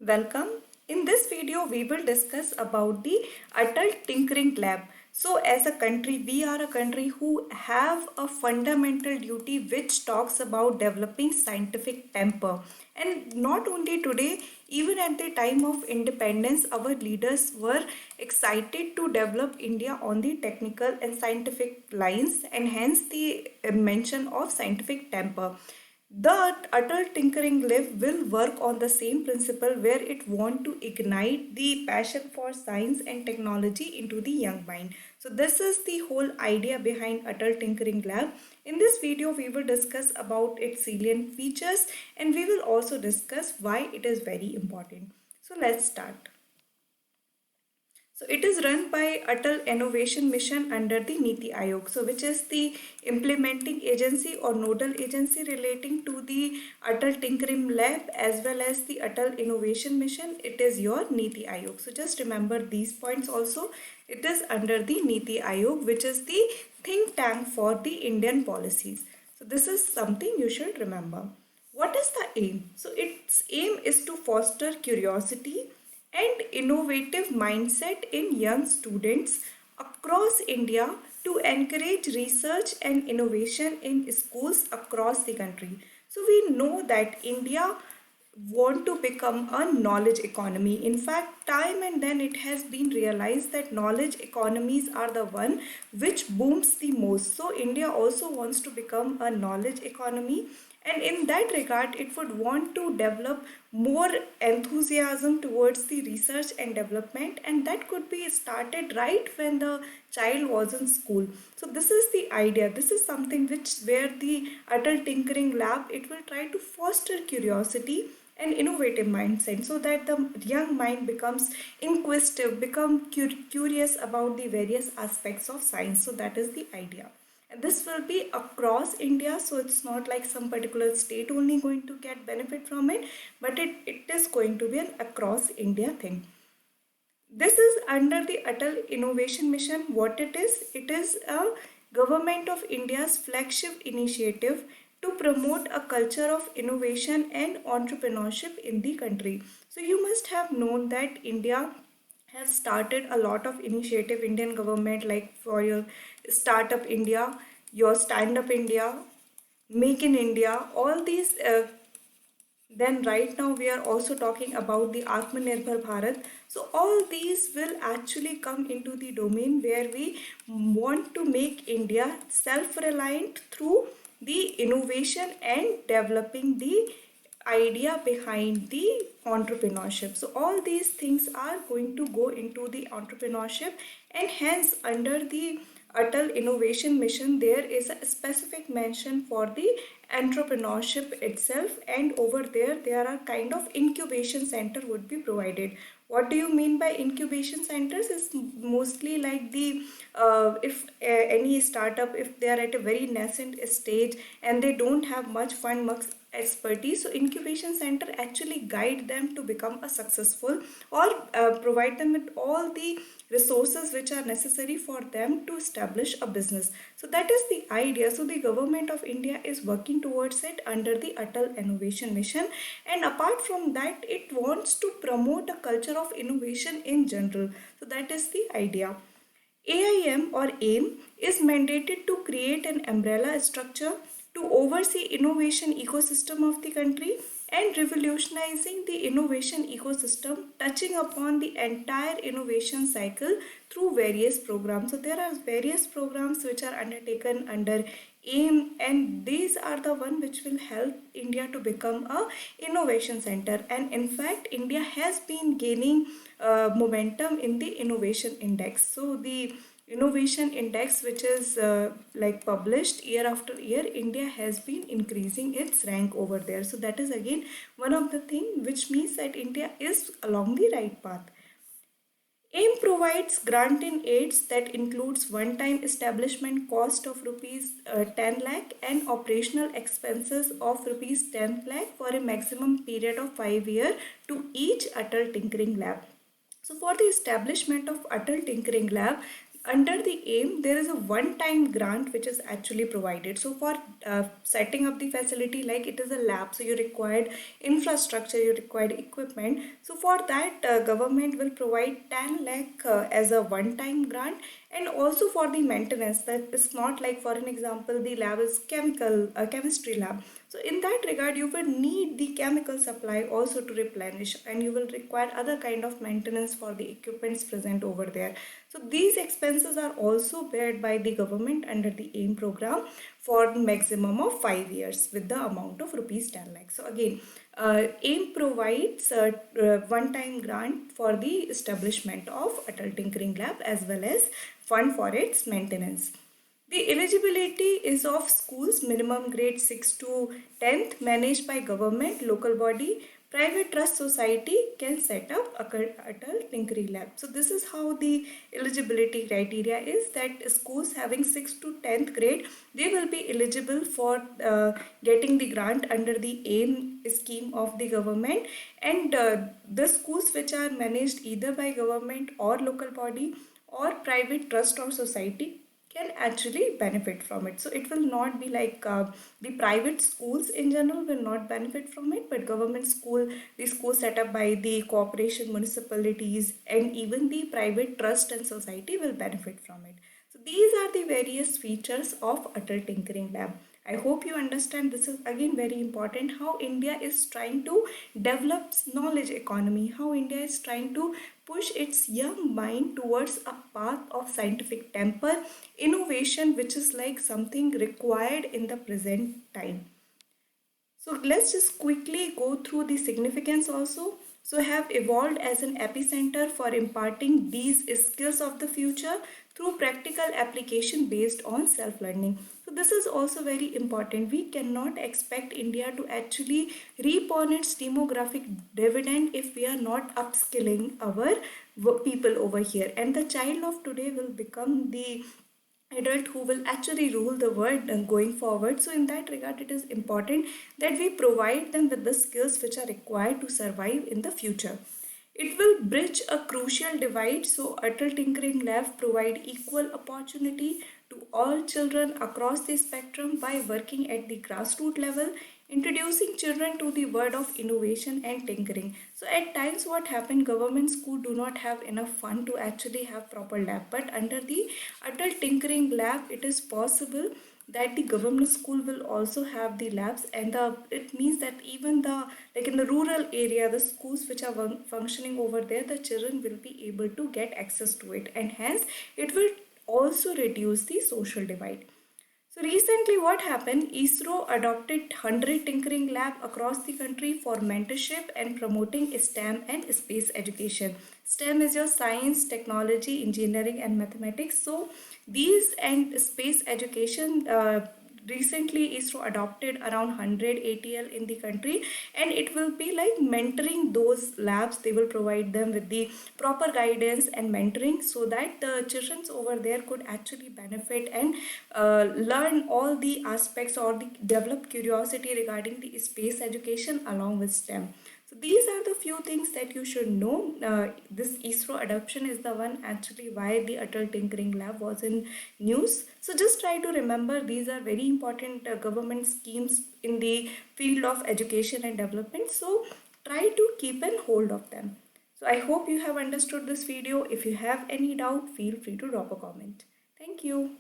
Welcome. In this video, we will discuss about the Atal Tinkering Lab. So, as a country, we are a country who have a fundamental duty which talks about developing scientific temper. And not only today, even at the time of independence, our leaders were excited to develop India on the technical and scientific lines, and hence the mention of scientific temper. The Atal Tinkering Lab will work on the same principle where it want to ignite the passion for science and technology into the young mind. So this is the whole idea behind Atal Tinkering Lab. In this video, we will discuss about its salient features and we will also discuss why it is very important. So let's start. So it is run by Atal Innovation Mission under the Niti Aayog, so which is the implementing agency or nodal agency relating to the Atal Tinkering Lab as well as the Atal Innovation Mission. It is your Niti Aayog. So just remember these points also. It is under the Niti Aayog, which is the think tank for the Indian policies. So this is something you should remember. What is the aim? So its aim is to foster curiosity and innovative mindset in young students across India to encourage research and innovation in schools across the country. So we know that India want to become a knowledge economy. In fact, time and then it has been realized that knowledge economies are the one which booms the most. So India also wants to become a knowledge economy, and in that regard it would want to develop more enthusiasm towards the research and development, and that could be started right when the child was in school. So this is the idea. This is something which where the Atal Tinkering Lab, it will try to foster curiosity and innovative mindset so that the young mind becomes inquisitive, become curious about the various aspects of science. So that is the idea, and this will be across India. So it's not like some particular state only going to get benefit from it, but it is going to be an across India thing. This is under the Atal Innovation Mission. What it is a government of India's flagship initiative to promote a culture of innovation and entrepreneurship in the country. So you must have known that India has started a lot of initiative, Indian government, like for your Startup India, your Stand Up India, Make in India, all these. Then right now we are also talking about the Atmanirbhar Bharat. So all these will actually come into the domain where we want to make India self-reliant through the innovation and developing the idea behind the entrepreneurship. So all these things are going to go into the entrepreneurship, and hence under the Atal Innovation Mission there is a specific mention for the entrepreneurship itself, and over there are kind of incubation center would be provided. What do you mean by incubation centers? Is mostly like the if any startup, if they are at a very nascent stage and they don't have much fund, much expertise, so incubation center actually guide them to become a successful, or provide them with all the resources which are necessary for them to establish a business. So that is the idea. So the government of India is working towards it under the Atal Innovation Mission, and apart from that it wants to promote a culture of innovation in general. So that is the idea. AIM or AIM is mandated to create an umbrella structure to oversee innovation ecosystem of the country and revolutionizing the innovation ecosystem, touching upon the entire innovation cycle through various programs. So there are various programs which are undertaken under AIM, and these are the one which will help India to become a innovation center. And in fact India has been gaining momentum in the innovation index. So the innovation index which is like published year after year, India has been increasing its rank over there. So that is again one of the thing which means that India is along the right path. AIM provides grant in aids that includes one-time establishment cost of rupees 10 lakh and operational expenses of rupees 10 lakh for a maximum period of 5 years to each Atal Tinkering Lab. So for the establishment of Atal Tinkering Lab, under the AIM, there is a one-time grant which is actually provided. So for setting up the facility, like it is a lab, so you required infrastructure, you required equipment. So for that, government will provide 10 lakh as a one-time grant, and also for the maintenance. That is not like, for an example, the lab is chemistry lab. So in that regard, you will need the chemical supply also to replenish, and you will require other kind of maintenance for the equipments present over there. So these expenses are also bared by the government under the AIM program for maximum of 5 years with the amount of rupees 10 lakh. So again, AIM provides a one-time grant for the establishment of Atal Tinkering Lab as well as fund for its maintenance. The eligibility is of schools minimum grade 6 to 10th managed by government, local body, private trust society can set up Atal Tinkering Lab. So this is how the eligibility criteria is, that schools having 6th to 10th grade, they will be eligible for getting the grant under the AIM scheme of the government, and the schools which are managed either by government or local body or private trust or society can actually benefit from it. So it will not be like the private schools in general will not benefit from it, but government school, the school set up by the corporation, municipalities, and even the private trust and society will benefit from it. So these are the various features of Atal Tinkering Lab. I hope you understand. This is again very important, how India is trying to develop knowledge economy, how India is trying to push its young mind towards a path of scientific temper, innovation, which is like something required in the present time. So let's just quickly go through the significance also. So have evolved as an epicenter for imparting these skills of the future through practical application based on self-learning. So this is also very important. We cannot expect India to actually reap on its demographic dividend if we are not upskilling our people over here. And the child of today will become the adult who will actually rule the world going forward. So in that regard, it is important that we provide them with the skills which are required to survive in the future. It will bridge a crucial divide. So Atal Tinkering Lab provide equal opportunity to all children across the spectrum by working at the grassroots level, introducing children to the world of innovation and tinkering. So at times what happen, government school do not have enough fund to actually have proper lab, but under the Atal Tinkering Lab it is possible that the government school will also have the labs, and it means that even the, like in the rural area, the schools which are functioning over there, the children will be able to get access to it, and hence it will also reduce the social divide. So recently what happened, ISRO adopted 100 tinkering lab across the country for mentorship and promoting STEM and space education. STEM is your science, technology, engineering and mathematics. So these and space education, recently ISRO adopted around 100 ATL in the country, and it will be like mentoring those labs. They will provide them with the proper guidance and mentoring so that the children over there could actually benefit and learn all the aspects or the develop curiosity regarding the space education along with STEM. So these are the few things that you should know. This ISRO adoption is the one actually why the Atal Tinkering Lab was in news. So just try to remember these are very important government schemes in the field of education and development. So try to keep an hold of them. So I hope you have understood this video. If you have any doubt, feel free to drop a comment. Thank you.